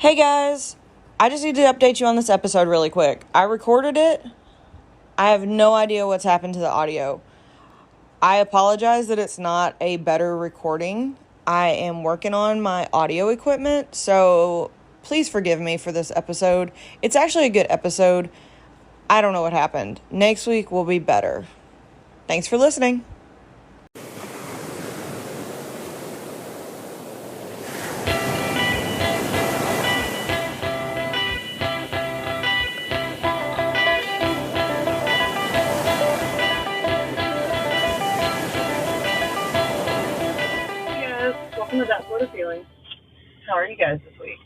Hey guys, I just need to update you on this episode really quick. I recorded it. I have no idea what's happened to the audio. I apologize that it's not a better recording. I am working on my audio equipment, so please forgive me for this episode. It's actually a good episode. I don't know what happened. Next week will be better. Thanks for listening. Hey guys, welcome to That Florida Feeling. How are you guys this week?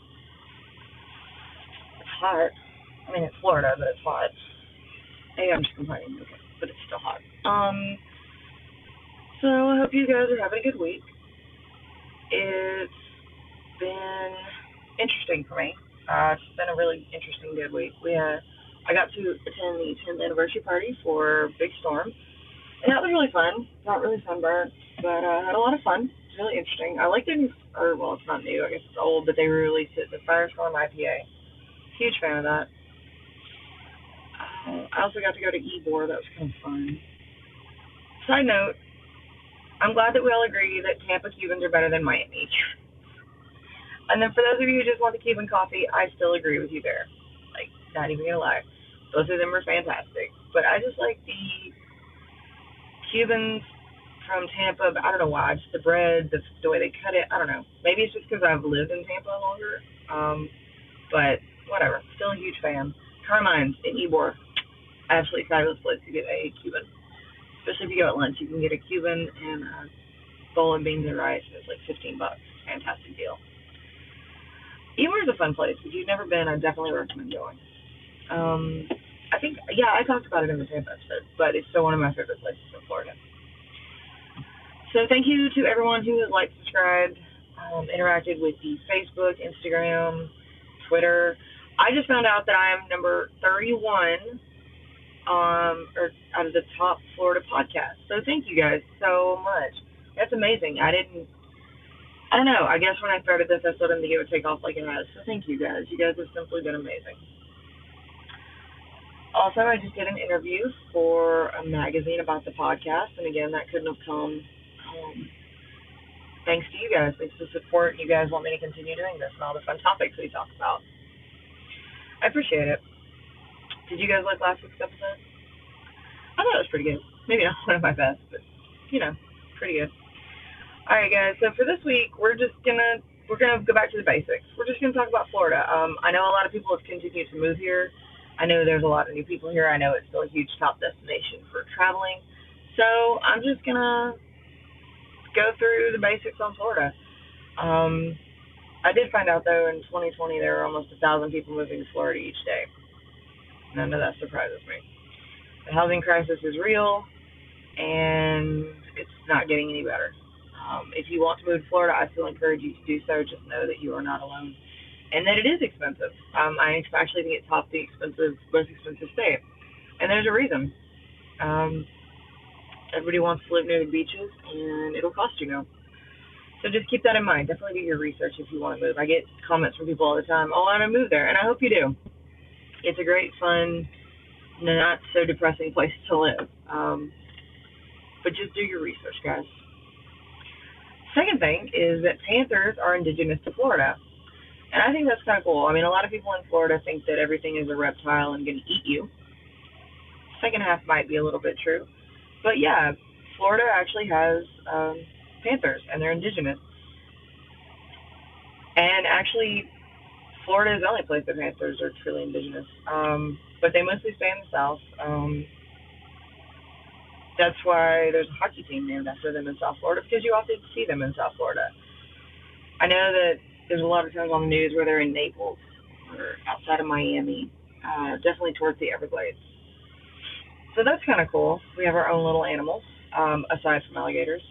It's hot. I mean, it's Florida, but it's hot. Hey, I'm just complaining, okay, but it's still hot. So I hope you guys are having a good week. It's been interesting for me. It's been a really interesting, good week. I got to attend the 10th anniversary party for Big Storm, and that was really fun. Not really sunburned, but had a lot of fun. It's really interesting. I like the new, well, it's not new. I guess it's old, but they re-released it, the Firestorm IPA. Huge fan of that. I also got to go to Ybor. That was kind of fun. Side note, I'm glad that we all agree that Tampa Cubans are better than Miami. And then for those of you who just want the Cuban coffee, I still agree with you there. Like, not even gonna lie. Both of them are fantastic. But I just like the Cubans from Tampa. I don't know why. Just the bread, the way they cut it. I don't know. Maybe it's just because I've lived in Tampa longer. But whatever. Still a huge fan. Carmine's in Ybor. Absolutely fabulous place to get a Cuban. Especially if you go at lunch, you can get a Cuban and a bowl of beans and rice. It's like $15. Fantastic deal. Ybor is a fun place. If you've never been, I definitely recommend going. I think, yeah, I talked about it in the Tampa episode, but it's still one of my favorite places in Florida. So thank you to everyone who has liked, subscribed, interacted with the Facebook, Instagram, Twitter. I just found out that I am number 31 or out of the top Florida podcasts. So thank you guys so much. That's amazing. I don't know. I guess when I started this, I still didn't think it would take off like it has. So thank you guys. You guys have simply been amazing. Also, I just did an interview for a magazine about the podcast, and again, that couldn't have come thanks to you guys. Thanks to the support. You guys want me to continue doing this and all the fun topics we talk about. I appreciate it. Did you guys like last week's episode? I thought it was pretty good. Maybe not one of my best, but pretty good. All right, guys. So for this week, we're gonna go back to the basics. We're just gonna talk about Florida. I know a lot of people have continued to move here. I know there's a lot of new people here. I know it's still a huge top destination for traveling. So I'm just gonna go through the basics on Florida. I did find out though in 2020 there were almost 1,000 people moving to Florida each day. None of that surprises me. The housing crisis is real, and it's not getting any better. If you want to move to Florida, I still encourage you to do so. Just know that you are not alone, and that it is expensive. I actually think it tops the most expensive state, and there's a reason. Everybody wants to live near the beaches, and it'll cost you no. So just keep that in mind. Definitely do your research if you want to move. I get comments from people all the time, "Oh, I want to move there," and I hope you do. It's a great, fun, not so depressing place to live. But just do your research, guys. Second thing is that panthers are indigenous to Florida. And I think that's kind of cool. I mean, a lot of people in Florida think that everything is a reptile and going to eat you. Second half might be a little bit true. But yeah, Florida actually has panthers, and they're indigenous. And actually, Florida is the only place that panthers are truly indigenous. But they mostly stay in the South. That's why there's a hockey team named after them in South Florida, because you often see them in South Florida. I know that there's a lot of times on the news where they're in Naples or outside of Miami, definitely towards the Everglades. So that's kind of cool. We have our own little animals, aside from alligators.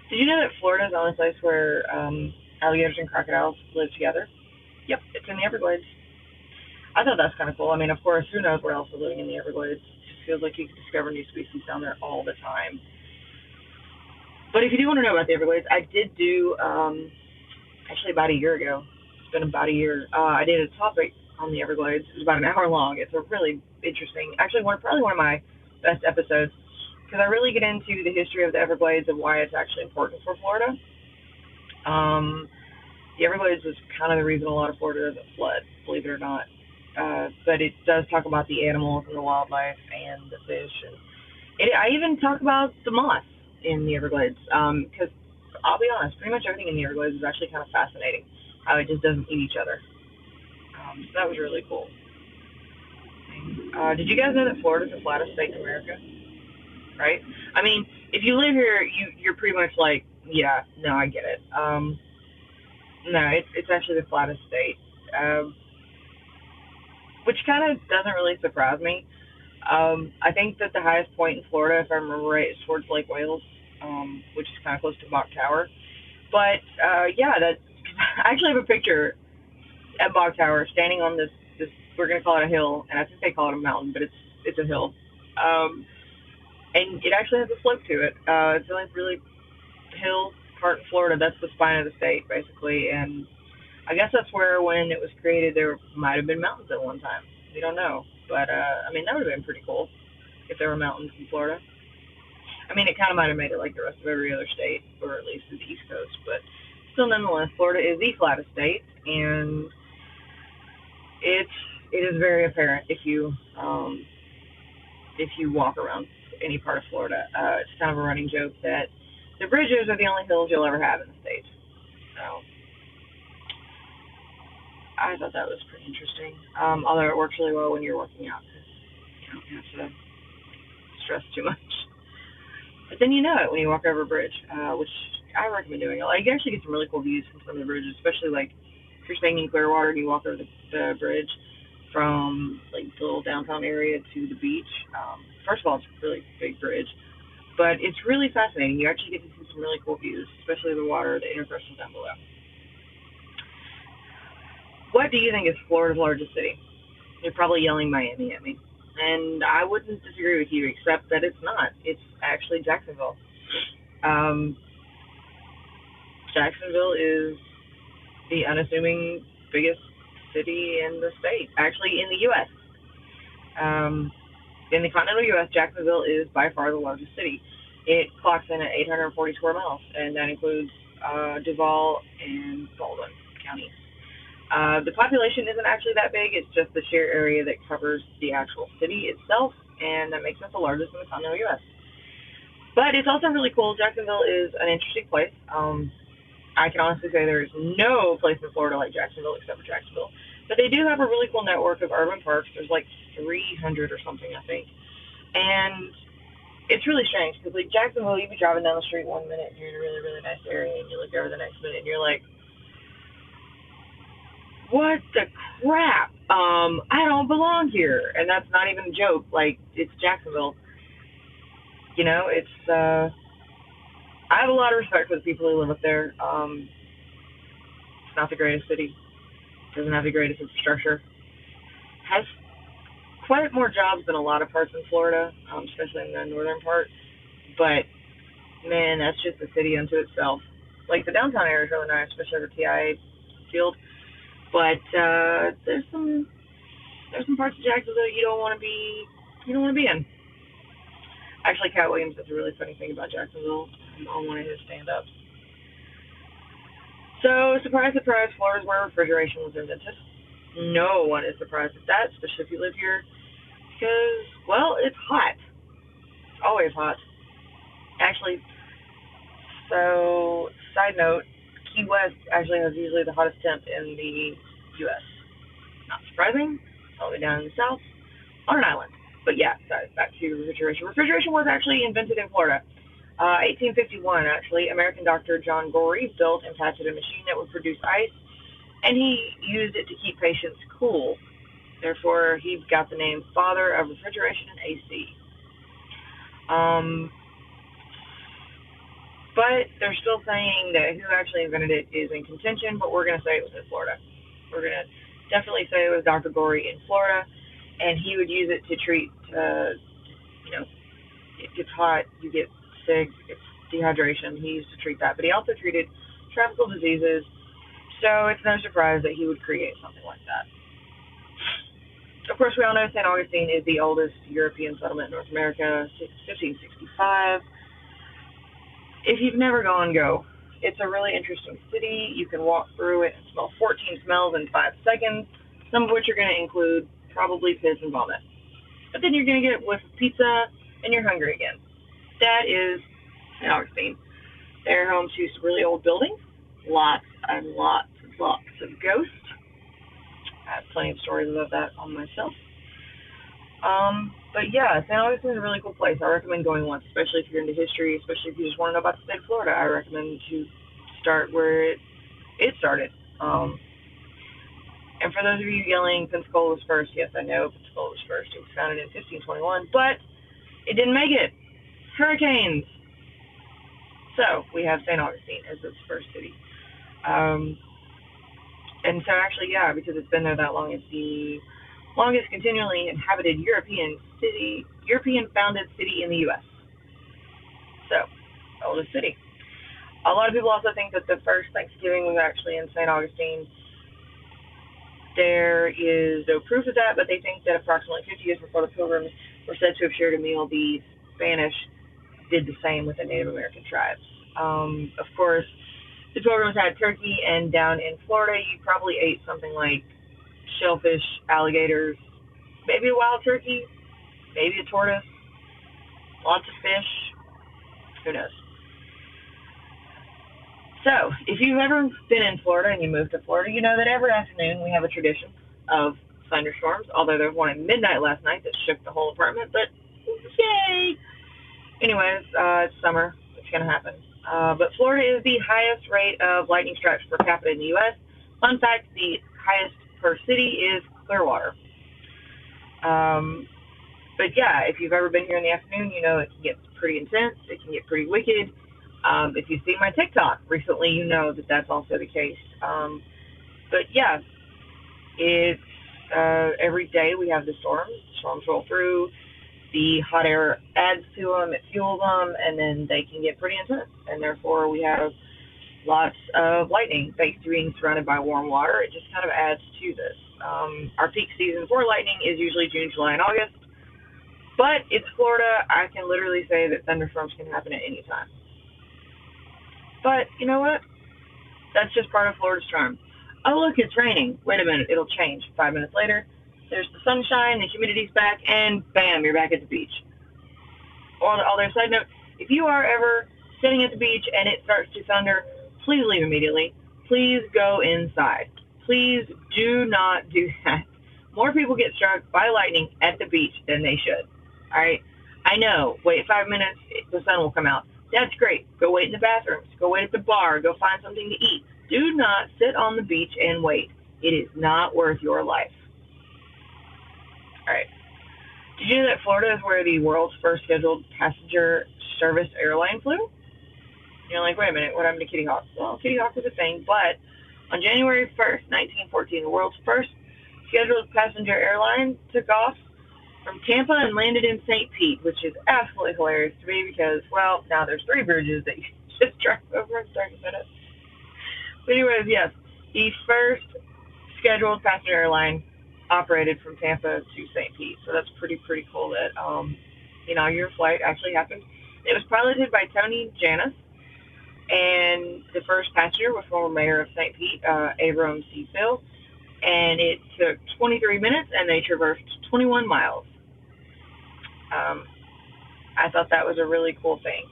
Did you know that Florida is the only place where alligators and crocodiles live together? Yep, it's in the Everglades. I thought that's kind of cool. I mean, of course, who knows where else is living in the Everglades? It just feels like you can discover new species down there all the time. But if you do want to know about the Everglades, I did do, actually about a year ago, It's been about a year. I did a topic on the Everglades. It was about an hour long. It's a really interesting, actually, probably one of my best episodes because I really get into the history of the Everglades and why it's actually important for Florida. Um, the Everglades is kind of the reason a lot of Florida doesn't flood, believe it or not. But it does talk about the animals and the wildlife and the fish, and I even talk about the moss in the Everglades. Because I'll be honest, pretty much everything in the Everglades is actually kind of fascinating. How it just doesn't eat each other. So that was really cool. Did you guys know that Florida's the flattest state in America? Right? I mean, if you live here, you're pretty much like, yeah, no, I get it. No, it's actually the flattest state, which kind of doesn't really surprise me. I think that the highest point in Florida, if I remember right, is towards Lake Wales, which is kind of close to Bok Tower. But yeah, that I actually have a picture at Bog Tower, standing on this we're gonna call it a hill, and I think they call it a mountain, but it's a hill, and it actually has a slope to it. It's the only really hill part in Florida. That's the spine of the state, basically, and I guess that's where when it was created, there might have been mountains at one time. We don't know, but I mean that would have been pretty cool if there were mountains in Florida. I mean, it kind of might have made it like the rest of every other state, or at least the East Coast, but still, nonetheless, Florida is the flattest state, and it it is very apparent if you walk around any part of Florida. It's kind of a running joke that the bridges are the only hills you'll ever have in the state. So I thought that was pretty interesting. Although it works really well when you're working out because you don't have to stress too much. But then you know it when you walk over a bridge, which I recommend doing. Like, you actually get some really cool views from some of the bridges, especially like if you're staying in Clearwater and you walk over the bridge from like the little downtown area to the beach. First of all, it's a really big bridge, but it's really fascinating. You actually get to see some really cool views, especially the water, the intercrystal down below. What do you think is Florida's largest city? You're probably yelling Miami at me. And I wouldn't disagree with you, except that it's not. It's actually Jacksonville. Um, Jacksonville is the unassuming biggest city in the state, actually in the U.S. In the continental U.S., Jacksonville is by far the largest city. It clocks in at 840 square miles, and that includes Duval and Baldwin counties. The population isn't actually that big. It's just the sheer area that covers the actual city itself, and that makes it the largest in the continental U.S. But it's also really cool. Jacksonville is an interesting place. I can honestly say there is no place in Florida like Jacksonville except for Jacksonville. But they do have a really cool network of urban parks. There's like 300 or something, I think. And it's really strange because like Jacksonville, you be driving down the street one minute and you're in a really, really nice area, and you look over the next minute and you're like, what the crap? I don't belong here. And that's not even a joke. Like, it's Jacksonville. You know, it's, I have a lot of respect for the people who live up there. It's not the greatest city. Doesn't have the greatest infrastructure. Has quite more jobs than a lot of parts in Florida, especially in the northern part. But, man, that's just a city unto itself. Like, the downtown area is really nice, especially over TIA Field. But there's some parts of Jacksonville you don't want to be in. Actually, Cat Williams has a really funny thing about Jacksonville on one of his stand-ups. So, surprise, surprise, Florida's where refrigeration was invented. No one is surprised at that, especially if you live here, because, well, it's hot. It's always hot. Actually, so, side note, Key West actually has usually the hottest temp in the U.S. Not surprising. It's all the way down in the south on an island. But yeah, back to refrigeration. Refrigeration was actually invented in Florida. 1851, actually. American doctor John Gorey built and patented a machine that would produce ice, and he used it to keep patients cool. Therefore, he got the name Father of Refrigeration and AC. But they're still saying that who actually invented it is in contention, but we're going to say it was in Florida. We're going to definitely say it was Dr. Gorey in Florida, and he would use it to treat, it gets hot, you get sick, it's dehydration. He used to treat that. But he also treated tropical diseases, So it's no surprise that he would create something like that. Of course, we all know St. Augustine is the oldest European settlement in North America, 1565. If you've never gone, go. It's a really interesting city. You can walk through it and smell 14 smells in 5 seconds, some of which are going to include probably piss and vomit. But then you're going to get a whiff of pizza and you're hungry again. That is St. Augustine. They're home to some really old buildings, lots and lots and lots of ghosts. I have plenty of stories about that on myself. But yeah, St. Augustine is a really cool place. I recommend going once, especially if you're into history, especially if you just want to know about the state of Florida. I recommend to start where it started. And for those of you yelling, Pensacola was first, yes, I know Pensacola was first. It was founded in 1521, but it didn't make it. Hurricanes. So we have St. Augustine as its first city. And so actually, yeah, because it's been there that long, it's the longest continually inhabited European founded city in the U.S. So, oldest city. A lot of people also think that the first Thanksgiving was actually in St. Augustine. There is no proof of that, but they think that approximately 50 years before the Pilgrims were said to have shared a meal, the Spanish did the same with the Native American tribes. Of course, the Pilgrims had turkey, and down in Florida, you probably ate something like shellfish, alligators, maybe a wild turkey, maybe a tortoise, lots of fish, who knows. So, if you've ever been in Florida and you moved to Florida, you know that every afternoon we have a tradition of thunderstorms, although there was one at midnight last night that shook the whole apartment, but yay! Anyways, it's summer, it's going to happen. But Florida is the highest rate of lightning strikes per capita in the U.S. Fun fact, the highest per city is Clearwater. But yeah, if you've ever been here in the afternoon, you know it can get pretty intense. It can get pretty wicked. If you see my TikTok recently, you know that that's also the case. But yeah, it's every day we have the storms. Storms roll through. The hot air adds to them, it fuels them, and then they can get pretty intense. And therefore, we have lots of lightning. Thanks to being surrounded by warm water, it just kind of adds to this. Our peak season for lightning is usually June, July, and August. But it's Florida. I can literally say that thunderstorms can happen at any time. But you know what? That's just part of Florida's charm. Oh, look, it's raining. Wait a minute, it'll change. 5 minutes later, there's the sunshine, the humidity's back, and bam, you're back at the beach. Although, side note, if you are ever sitting at the beach and it starts to thunder, please leave immediately. Please go inside. Please do not do that. More people get struck by lightning at the beach than they should. All right? I know. Wait 5 minutes, the sun will come out. That's great. Go wait in the bathrooms. Go wait at the bar. Go find something to eat. Do not sit on the beach and wait. It is not worth your life. All right. Did you know that Florida is where the world's first scheduled passenger service airline flew? You're like, wait a minute, what happened to Kitty Hawk? Well, Kitty Hawk was a thing, but on January 1st, 1914, the world's first scheduled passenger airline took off from Tampa and landed in St. Pete, which is absolutely hilarious to me because, well, now there's 3 bridges that you just drive over in 30 minutes. But anyways, yes, the first scheduled passenger airline operated from Tampa to St. Pete. So that's pretty cool that the inaugural flight actually happened. It was piloted by Tony Janis, and the first passenger was former mayor of St. Pete, Abram C. Phil, and it took 23 minutes, and they traversed 21 miles. I thought that was a really cool thing,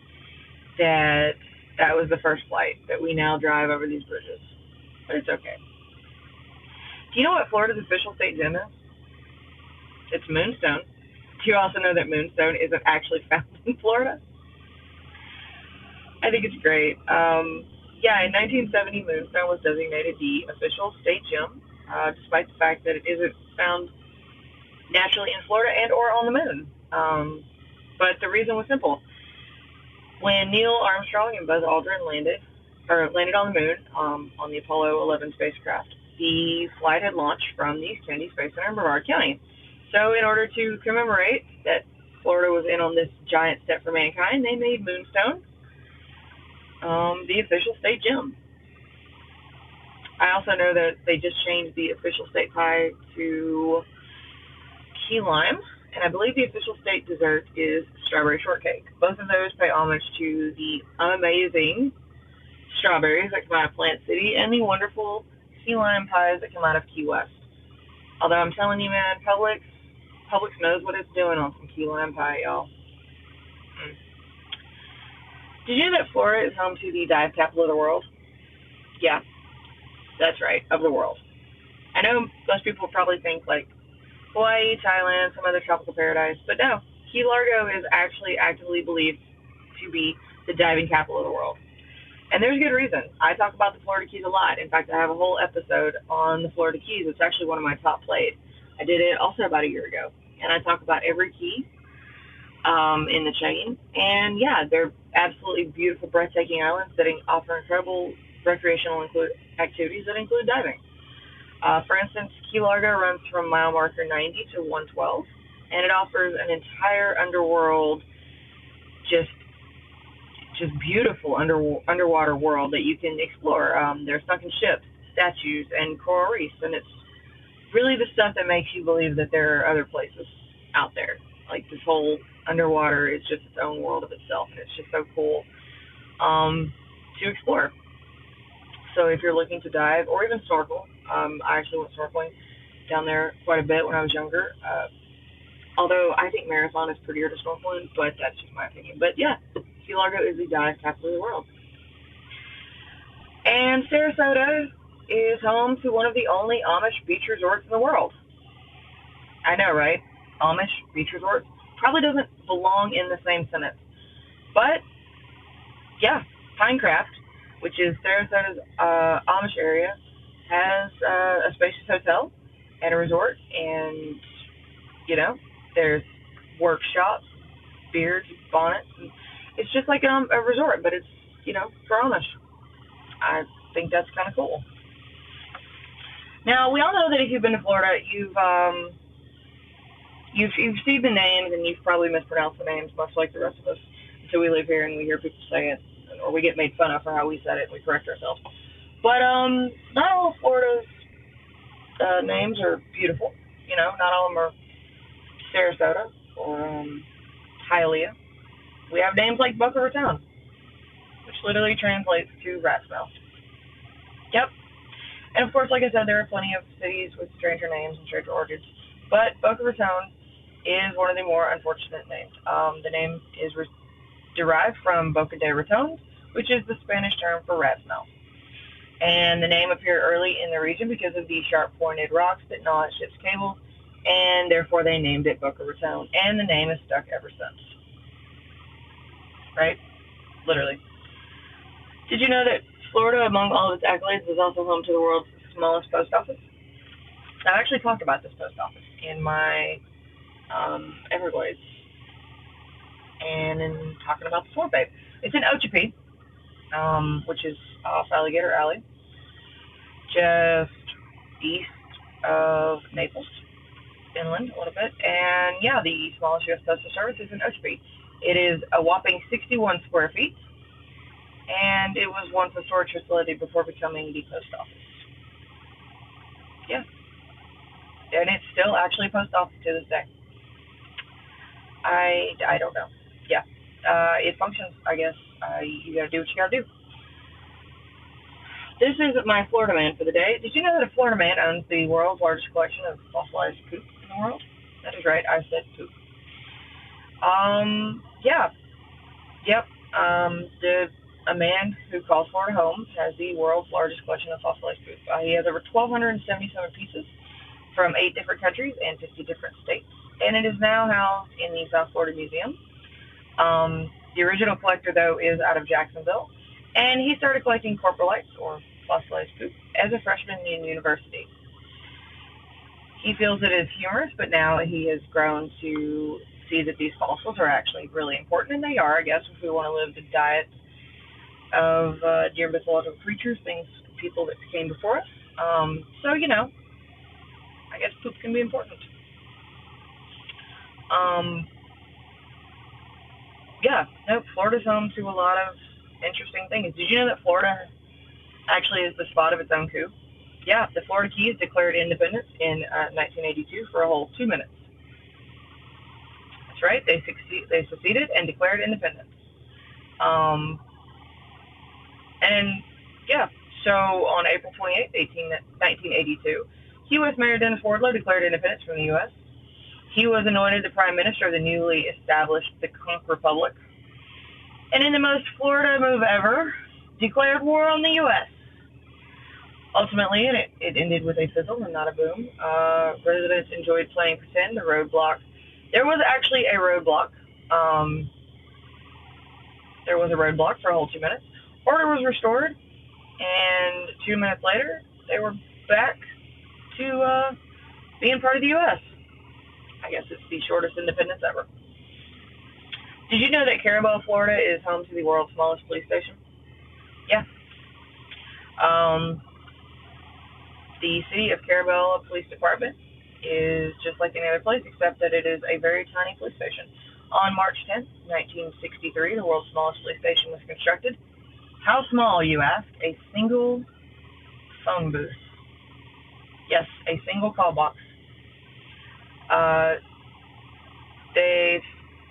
that was the first flight, that we now drive over these bridges. But it's okay. Do you know what Florida's official state gem is? It's Moonstone. Do you also know that Moonstone isn't actually found in Florida? I think it's great. In 1970, Moonstone was designated the official state gem, despite the fact that it isn't found naturally in Florida and or on the moon. But the reason was simple. When Neil Armstrong and Buzz Aldrin landed on the moon on the Apollo 11 spacecraft, the flight had launched from the Kennedy Space Center in Brevard County. So in order to commemorate that Florida was in on this giant step for mankind, they made Moonstone the official state gem. I also know that they just changed the official state pie to key lime, and I believe the official state dessert is strawberry shortcake. Both of those pay homage to the amazing strawberries that come out of Plant City and the wonderful key lime pies that come out of Key West. Although I'm telling you, man, Publix knows what it's doing on some key lime pie, y'all. Mm. Did you know that Florida is home to the dive capital of the world? Yeah, that's right, of the world. I know most people probably think like Hawaii, Thailand, some other tropical paradise, but no. Key Largo is actually actively believed to be the diving capital of the world. And there's good reason. I talk about the Florida Keys a lot. In fact, I have a whole episode on the Florida Keys. It's actually one of my top played. I did it also about a year ago. And I talk about every key in the chain. And yeah, they're absolutely beautiful, breathtaking islands that offer incredible recreational activities that include diving. For instance, Key Largo runs from mile marker 90 to 112, and it offers an entire underworld, just beautiful underwater world that you can explore. There's sunken ships, statues, and coral reefs, and it's really the stuff that makes you believe that there are other places out there. Like this whole underwater is just its own world of itself, and it's just so cool to explore. So if you're looking to dive or even snorkel, I actually went snorkeling down there quite a bit when I was younger. Although I think Marathon is prettier to snorkel in, but that's just my opinion. But yeah, Key Largo is the dive capital of the world. And Sarasota is home to one of the only Amish beach resorts in the world. I know, right? Amish beach resorts probably doesn't belong in the same sentence. But yeah, Pinecraft, which is Sarasota's Amish area, has a spacious hotel and a resort, and there's workshops, beards, bonnets. And it's just like a resort, but it's for Amish. I think that's kind of cool. Now we all know that if you've been to Florida, you've seen the names and you've probably mispronounced the names, much like the rest of us, until we live here and we hear people say it, or we get made fun of for how we said it, and we correct ourselves. But not all of Florida's names are beautiful. Not all of them are Sarasota or Hialeah. We have names like Boca Raton, which literally translates to rat's mouth. Yep. And of course, like I said, there are plenty of cities with stranger names and stranger origins, but Boca Raton is one of the more unfortunate names. The name is derived from Boca de Raton, which is the Spanish term for rat's mouth. And the name appeared early in the region because of the sharp-pointed rocks that gnaw at ships' cables, and therefore they named it Boca Raton, and the name has stuck ever since. Right? Literally. Did you know that Florida, among all of its accolades, is also home to the world's smallest post office? I've actually talked about this post office in my Everglades and in talking about the Swamp Babe. It's in Okeechobee, which is off Alligator Alley, just east of Naples, inland a little bit. And yeah, the smallest U.S. Postal Service is in Okeechobee. It is a whopping 61 square feet, and it was once a storage facility before becoming the post office. Yeah. And it's still actually a post office to this day. I don't know. Yeah. It functions, I guess. You gotta do what you gotta do. This is my Florida Man for the day. Did you know that a Florida man owns the world's largest collection of fossilized poop in the world? That is right, I said poop. Yeah. Yep. A man who calls Florida home has the world's largest collection of fossilized poop. He has over 1,277 pieces from 8 different countries and 50 different states, and it is now housed in the South Florida Museum. The original collector, though, is out of Jacksonville, and he started collecting coprolites, or fossilized poop, as a freshman in university. He feels it is humorous, but now he has grown to see that these fossils are actually really important, and they are, I guess, if we want to live the diet of dear mythological creatures, people that came before us. So, I guess poop can be important. Yeah, no, Florida's home to a lot of interesting things. Did you know that Florida actually is the spot of its own coup? Yeah, the Florida Keys declared independence in 1982 for a whole 2 minutes. That's right, they seceded and declared independence. Um, and yeah, so on April 28, 1982, U.S. Mayor Dennis Wardlow declared independence from the U.S. He was anointed the Prime Minister of the newly established the Conch Republic. And in the most Florida move ever, declared war on the U.S. Ultimately, it ended with a fizzle and not a boom. Residents enjoyed playing pretend. The roadblock. There was actually a roadblock. There was a roadblock for a whole 2 minutes. Order was restored, and 2 minutes later, they were back to being part of the U.S. I guess it's the shortest independence ever. Did you know that Carabel, Florida is home to the world's smallest police station? Yeah. The city of Carabel Police Department is just like any other place, except that it is a very tiny police station. On March 10th, 1963, the world's smallest police station was constructed. How small, you ask? A single phone booth. Yes, a single call box.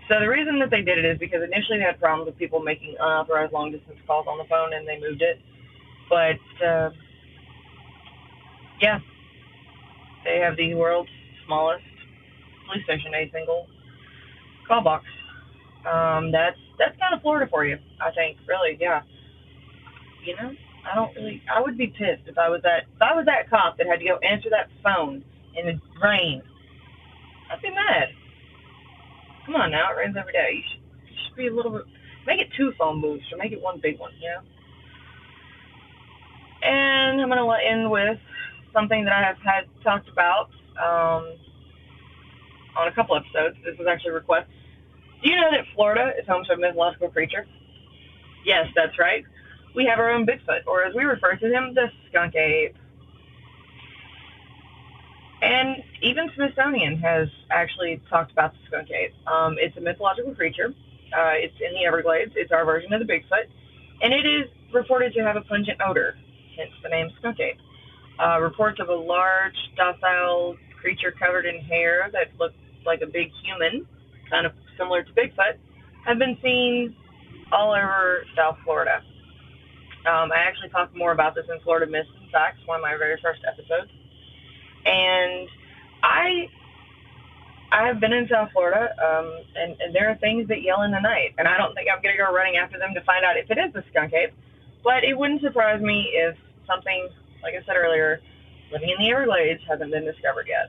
So the reason that they did it is because initially they had problems with people making unauthorized long distance calls on the phone, and they moved it. But yeah, they have the world's smallest police station, a single call box. That's kind of Florida for you, I think. Really, yeah. You know, I would be pissed if I was that cop that had to go answer that phone in the rain. I'd be mad. Come on now, it rains every day. You should be a little bit. Make it 2 phone booths or make it 1 big one, you know. And I'm gonna end with something that I have had talked about on a couple episodes. This was actually a request. Do you know that Florida is home to a mythological creature? Yes, that's right. We have our own Bigfoot, or as we refer to him, the skunk ape. And even Smithsonian has actually talked about the skunk ape. It's a mythological creature. It's in the Everglades. It's our version of the Bigfoot. And it is reported to have a pungent odor, hence the name skunk ape. Reports of a large, docile creature covered in hair that looked like a big human, kind of similar to Bigfoot, have been seen all over South Florida. I actually talked more about this in Florida Myths and Facts, one of my very first episodes. And I have been in South Florida, and there are things that yell in the night, and I don't think I'm going to go running after them to find out if it is the skunk ape, but it wouldn't surprise me if something, like I said earlier, living in the Everglades hasn't been discovered yet.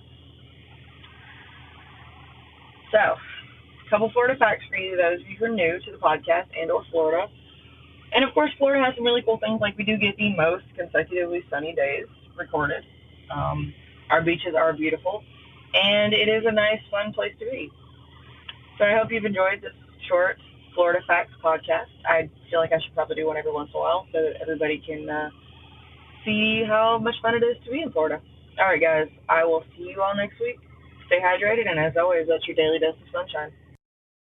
So, a couple Florida facts for you, those of you who are new to the podcast and or Florida. And of course, Florida has some really cool things, like we do get the most consecutively sunny days recorded. Our beaches are beautiful, and it is a nice, fun place to be. So I hope you've enjoyed this short Florida Facts podcast. I feel like I should probably do one every once in a while so that everybody can see how much fun it is to be in Florida. All right, guys, I will see you all next week. Stay hydrated, and as always, that's your daily dose of sunshine.